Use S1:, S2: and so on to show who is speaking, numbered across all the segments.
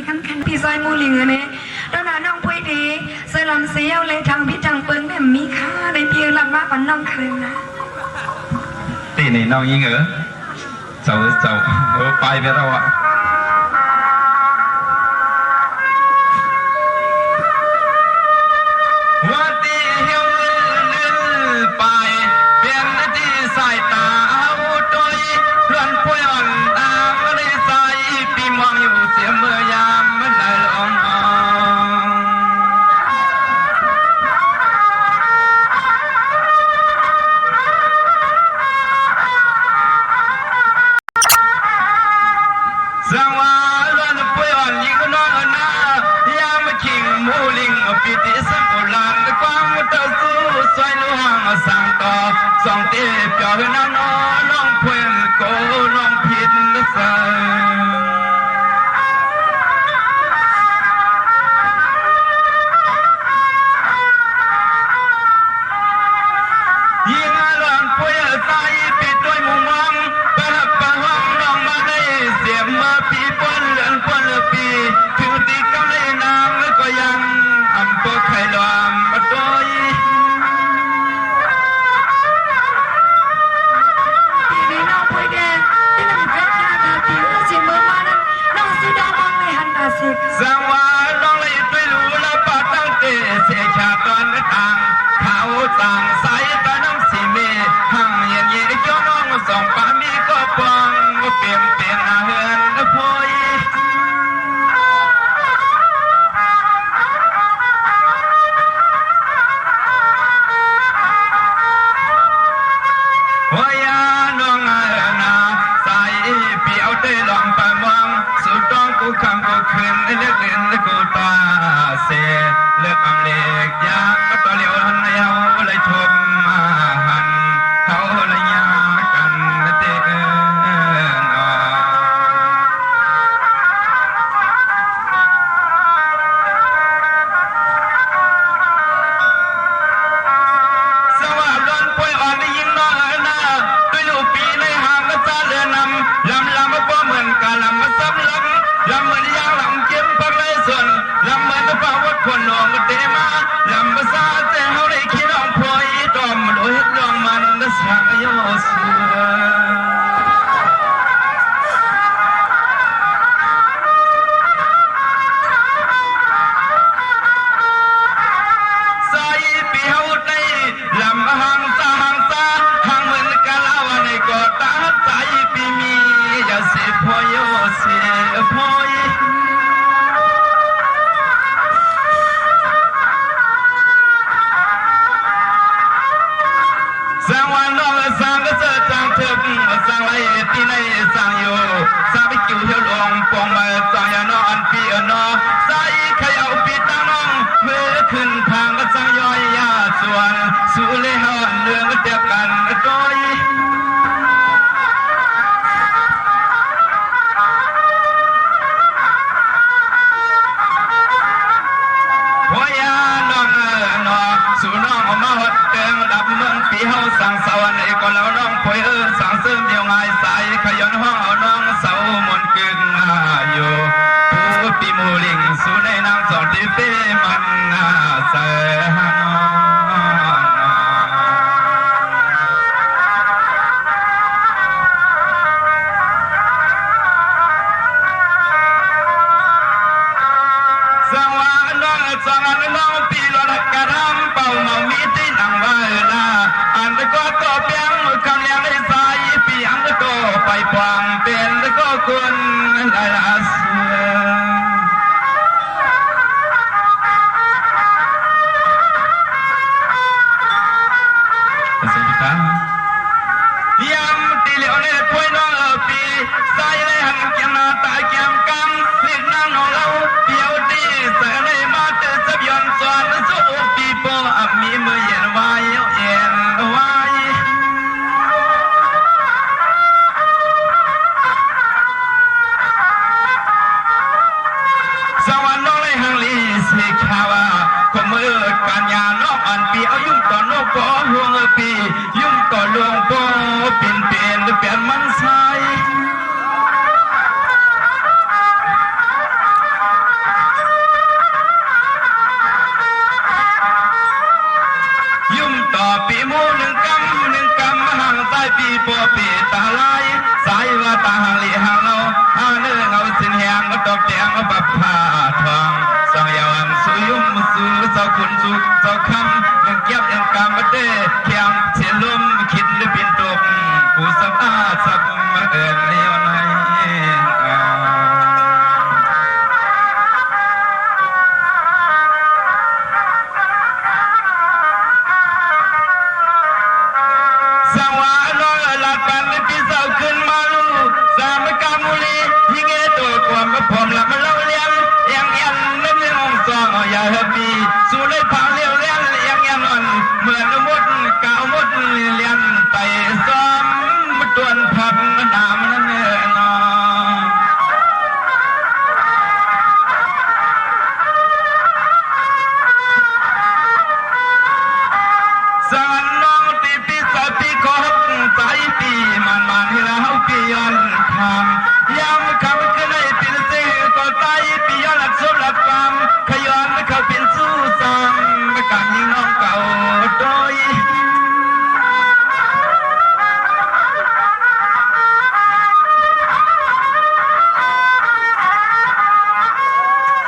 S1: khăn khănพี่ซอยมูลิงเนี่ยแล้วน้องพุ้ยดีใส่ลำเสียวเลยทางพี่ทางเปิ้งเนี่ยมีค่าได้เพียงลำมาปันน้องคืนนะ
S2: ตีนี่น้องยิงเหรอเจ้าไปไปแล้วอ่ะว่าตีเหี่ยวลื่นไปเปลี่ยนที่สายตาเอาโดยเลื่อนพวยอ่อนตาไม่ได้ใส่ปีมองอยู่เสียเมื่อยามมันไหลลงสังวาล้วนป่วยอ่อนยิ่งน้อยหน้ายามขิงมูลิงปิติสังโอลานความต่อสู้สวยนุ่งสังต่อสองเตี้ยเปียวน้องน้องเพื่อนโกน้องพินใส่ยิ่งล้วนป่วยใส่ปิดด้วยมุมมองปะห้องน้องมาได้เสียมาปีปนเลือนปนปีถึงตีกำเลยน้ำแล้วก็ยังอำเภอไข่ลอมมาโดย
S1: ปีนี้น้องพุ้ยแดงที่นำเพชรนาตาผิวสิเมื่อมานั้นน้องสีดาวมองไม่หันตาสิ
S2: สังวาน้องเลยด้วยรู้ละปาตั้งเตะเสียชาตอนต่างเขาต่างใส่ตาน้องสีเมหังเย็นเย็นจ้าน้องสองปามีก็ปองเปลี่ยนอาเฮือนพอยวายาน้องนาใส่เปียวได้ลองไปมองสุดต้องกูคำกูคืนเลือกเล่นกูตาเสียเลือกอำเล็กยากก็ต่อเลี้ยวหันเลี้ยวเลยชมมาหันเขาเลยยากันเต้นสวัสดีป่วยอ่อนได้ยินน้อยนะด้วยลูกปีในหางก็จะเลือนำลำก็เหมือนกันลำมาซ้ำลำเหมือนยางลำเก็บพักไรส่วนลำเหมือนป่าวัดคนหลงเตมาลำภาษาแต่เขาได้คิดน้องพลอยดอมโดยลองมันสังโยเสือใส่ปีเฮาได้ลำหางตาหางเหมือนกะลาวในกอดตาใส่ปีมีอย่าเสียพอยเสียพอยสังวันน้องสังก็เจอจังเถิดสังไรที่ในสังอยู่สังไปกิ่วเที่ยวลงปองมาสังยานอนปีนอใส่ใครเอาปีตั้งน้องเมื่อขึ้นทางก็สังย่อยยาส่วนสู้เลยหอนเรื่องก็เดียวกันโดยพยาน้องสู่น้องมาหดเติมดับเมืองปีเฮาสั่งสวรรค์ก็แล้วน้องพยสั่งเสริมเดียวง่ายสายขยันห้องเอาน้องเสามนกึ่งอยู่ผู้ปีมูลิงสู่ในนางสอนที่เป้มันเสหนสังวาน้องสังน้องปีรถกระทำเป่าเมามีที่นั่งไว้ละอันก็ต่อเปียงคำเลี้ยงได้ใส่ปีอันก็ไปพวางเป็นก็คนหลายละเสือยำตีเหลียวเนี่ยป่วยน้องปีใส่เลยหันแก้มตาแก้มกังเล็กนั่งน้องเราเปียวตีใส่เลยมาเตะสับย้อนสอนสู้ปีโปมีมือเย็นไว้เย็นไว้สวรรค์น้องเลยหังลีสิขาวก็มือการยาน้องอันปีเอายุ่งต่อน้องก็ห่วงปียุ่งต่อหลวงพ่อเปลี่ยนมันใส เจ้าคำยังเก็บยังกำมาเด้เขียมเสียลมคิดหรือเป็นตกกูสับอาสับมาเอิญในวันไหนสวะลอยหลัดปันปีเสาขึ้นมาลูสามกามุลียิ่งเอตัวความมาพร้อมละมาเล่าเลี้ยงยังยันนั่นยังสองอย่าเฮปีสู้เลยพาเลี้ยวเลี้ยงยังยันอ่อนเหมือนมดกาวมดเลี้ยงไต่ซ้อมมาตวนพับมาดามนั่นเองนอสวรรค์น้องตีปีสายปีขอบสายปีมันให้เราปีย้อนคำย้ำคำขึ้นในปีเสียก็ตายปีย้อนหลักสมหลักความขย้อนเขาเป็นสู้ซ้ำไม่กันยิงน้องเก่าโดย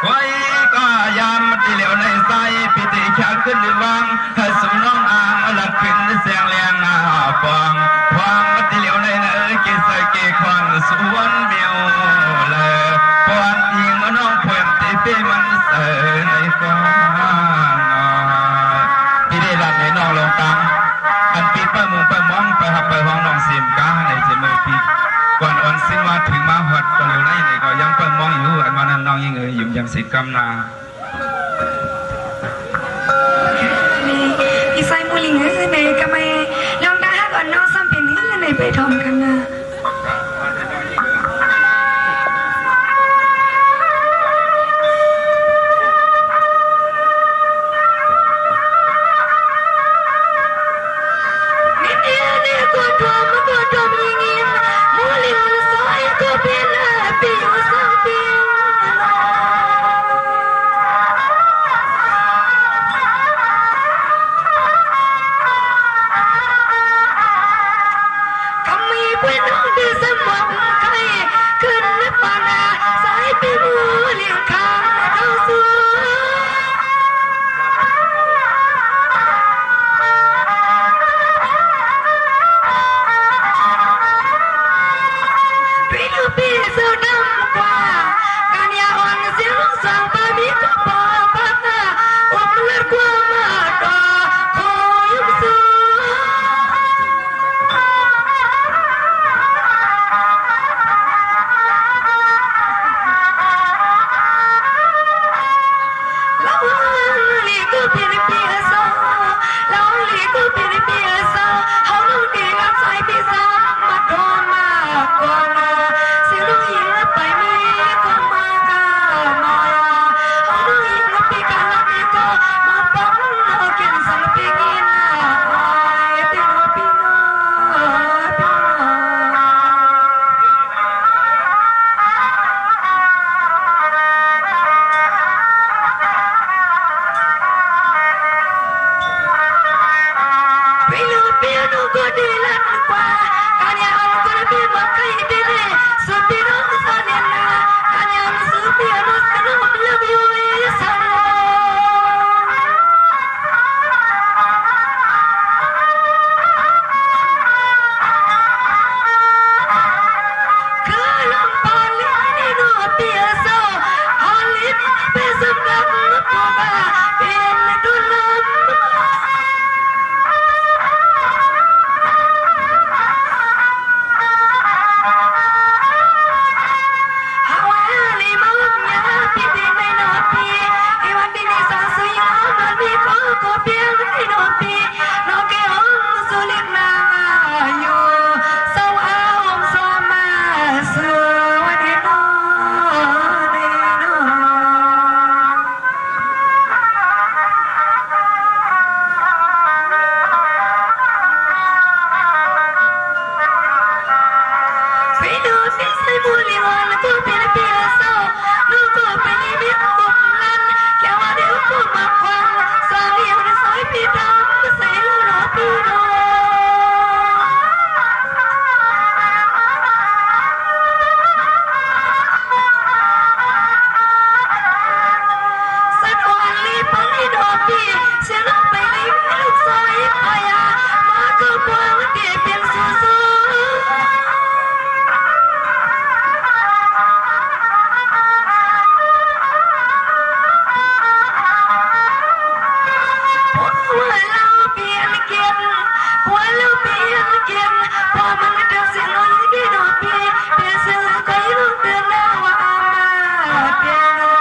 S2: ไว้ก็ยามมันตีเหลวในใจปีติแค่ขึ้นหรือวังถ้าสุน้องอ่างหลักขึ้นเสียงแรงฟองควางมันตีเหลวในเกศเกควันสวนเมียวเลยปอนยิงน้องเพิ่มตีปีมันเสือในกองพี่ได้รับในน้องลงตังอันปีเปิดมุงเปิดมองไปหับไปห้องน้องเสียมก้าในเจมือปีก่อนอ่อนสิ้นมาถึงมาหดก็เหลวในนี่ก็ยังเปิดมองอยู่อันมานั้นน้องยังยุ่มยำสิกรรมนา
S1: พี่ไซมูลิงในกำไมน้องดาก่อนน้องซ้ำเป็นนี้ในไปทอมกันนะ เกียงพอมันเดือดเสียงน้อยกี่ดอกปีเปียเสือก็ยิ่งเตือนหน้าว่ามาเปียนา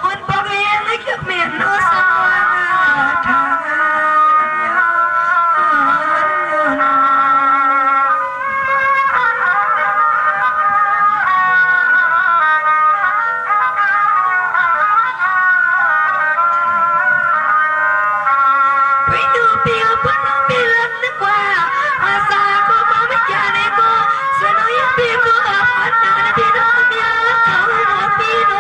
S1: หุ่นปอกเลี้ยงให้เก็บเมียนโนสวาทาไปดูเปียบนน้องปีลันนึกว่ามาซาก็มาไม่ยาในก็เสือน้อยยังปีก็อับอันนาพี่น้องเมียเขาหัวปีโน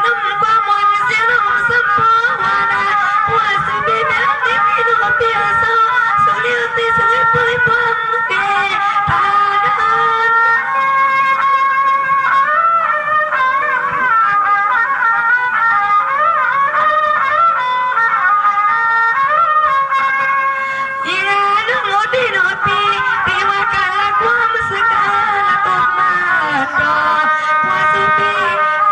S1: นุ่มกว่ามันเสียนุ่มสมปวานาหัวสิบีแม่ที่พี่น้องเปียโซสุริยติสุริปุยพังเตตานัน อีงาน้องโนตีโนตีตีว่ากันละความสึกอาตกมาดอพอสุปี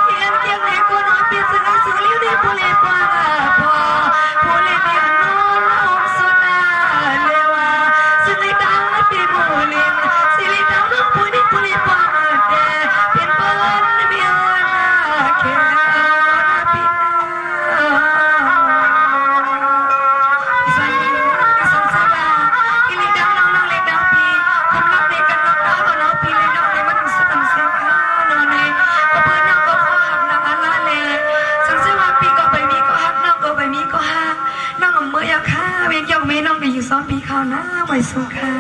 S1: เขียนเกียงในกูโนปีสึกสุริวดีผู้เล่ปวงพอผู้เล่เดียนโนลงสุดาเลวาสุดในตังปีผู้เล่นสิริตังน้องผู้นี้ผู้เล่ปวงเดเป็นเปิ้ลเมียนาแค่นาปีนาสันสันสบากิริดังน้องน้องเล็กดังปีความรักในกันน้องน้องน้องปีเลยน้องในมันสุดตั้งเสียงข้านอนในก็เพื่อนน้องก็ขอหักน้องอันละเลยสังเสว่าปีก็ไปมีก็หักน้องก็ไปมีก็หักน้องเมื่อยาค่าเวียนยกเมน้องไปอยู่ซ้อมปีเขานะไว้สุขา